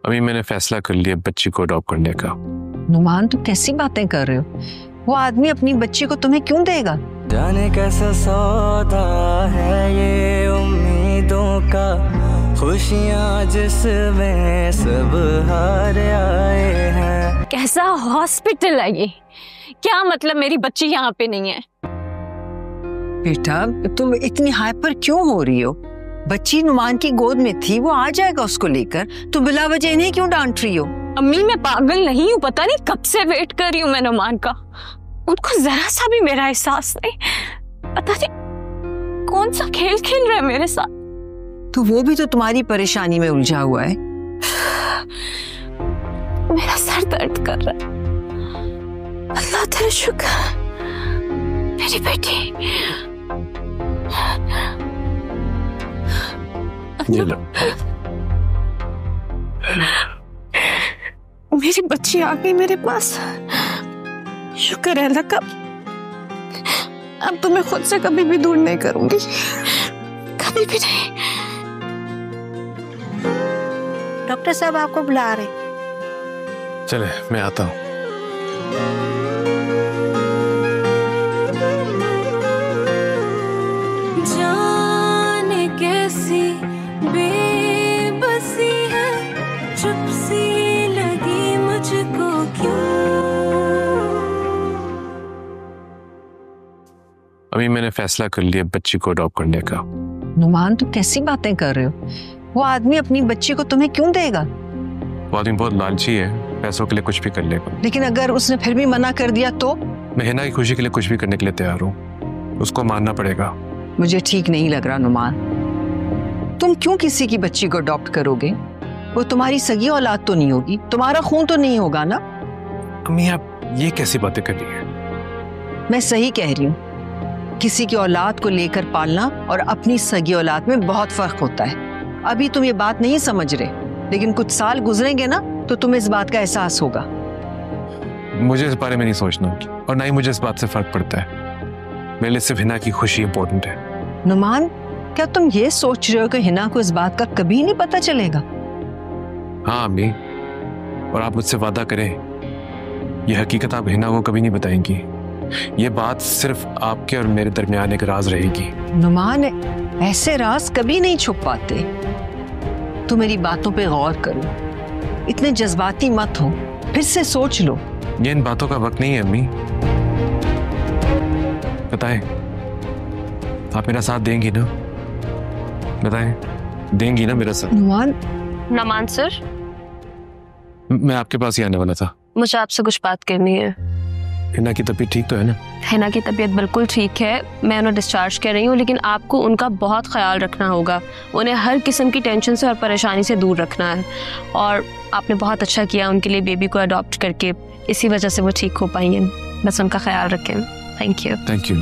अभी मैंने फैसला कर लिया बच्ची को अडॉप्ट करने का। नुमान, तुम कैसी बातें कर रहे हो? वो आदमी अपनी बच्ची को तुम्हें क्यों देगा? जाने कैसा सौदा है ये उम्मीदों का, खुशियाँ जिसमें सब हार आए हैं। कैसा हॉस्पिटल है ये? क्या मतलब मेरी बच्ची यहाँ पे नहीं है? बेटा, तुम इतनी हाइपर क्यों हो रही हो? बच्ची नुमान की गोद में थी, वो आ जाएगा उसको लेकर। तुम बिला वजह इन्हें क्यों डांट रही हो? अम्मी, मैं पागल नहीं हूँ, पता नहीं कब से वेट कर रही हूँ मैं नुमान का। उनको जरा सा भी मेरा एहसास नहीं, पता नहीं कौन सा खेल खेल रहा है मेरे साथ। तो वो भी तो तुम्हारी परेशानी में उलझा हुआ है। मेरा सर दर्द कर रहा है। अल्लाह तेरा शुक्र, मेरी बेटी। ये लो। मेरी बच्ची आ गई मेरे पास, शुक्र है अल्लाह का। अब तो मैं खुद से कभी भी दूर नहीं करूंगी, कभी भी नहीं। डॉक्टर साहब आपको बुला रहे। चले, मैं आता हूँ। जाने कैसी बेबसी है, चुप सी लगी मुझको क्यों। अभी मैंने फैसला कर लिया बच्ची को अडॉप्ट करने का। नुमान, तुम कैसी बातें कर रहे हो? वो आदमी अपनी बच्ची को तुम्हें क्यों देगा? वो आदमी बहुत लालची है, पैसों के लिए कुछ भी कर लेगा। लेकिन अगर उसने फिर भी मना कर दिया तो? मैं हिना की खुशी के लिए कुछ भी करने के लिए तैयार हूँ, उसको मानना पड़ेगा। मुझे ठीक नहीं लग रहा नुमान। तुम क्यों किसी की बच्ची को अडॉप्ट करोगे? वो तुम्हारी सगी औलाद तो नहीं होगी, तुम्हारा खून तो नहीं होगा ना? अम्मी, आप ये कैसी बातें कर रही हैं? मैं सही कह रही हूँ। किसी की औलाद को लेकर पालना और अपनी सगी औलाद में बहुत फर्क होता है। अभी तुम ये बात नहीं समझ रहे, लेकिन कुछ साल गुजरेंगे ना तो तुम्हें इस बात का एहसास होगा। मुझे इस बारे में नहीं सोचना, और ना ही मुझे इस बात से फर्क पड़ता है। मेरे लिए सिर्फ हिना की खुशी इंपॉर्टेंट है। नुमान, क्या तुम ये सोच रहे हो कि हिना को इस बात का कभी नहीं पता चलेगा? हाँ अम्मी, और आप मुझसे वादा करें, ये हकीकत आप हिना को कभी नहीं बताएंगी। ये बात सिर्फ आपके और मेरे दरमियान एक राज रहेगी। नुमान, ऐसे राज कभी नहीं छुप पाते। तुम मेरी बातों पे गौर करो, इतने जज्बाती मत हो, फिर से सोच लो। ये इन बातों का वक्त नहीं है अम्मी। बताएं, आप मेरा साथ देंगी ना? बताएं, देंगी ना मेरा साथ? नुमान सर, मैं आपके पास ही आने वाला था। मुझे आपसे कुछ बात करनी है। हिना की तबीयत ठीक तो है ना? हिना की तबीयत बिल्कुल ठीक है, मैं उन्हें डिस्चार्ज कर रही हूँ, लेकिन आपको उनका बहुत ख्याल रखना होगा। उन्हें हर किस्म की टेंशन से और परेशानी से दूर रखना है। और आपने बहुत अच्छा किया उनके लिए बेबी को अडॉप्ट करके, इसी वजह से वो ठीक हो पाई हैं। बस उनका ख्याल रखें। Thank you. Thank you.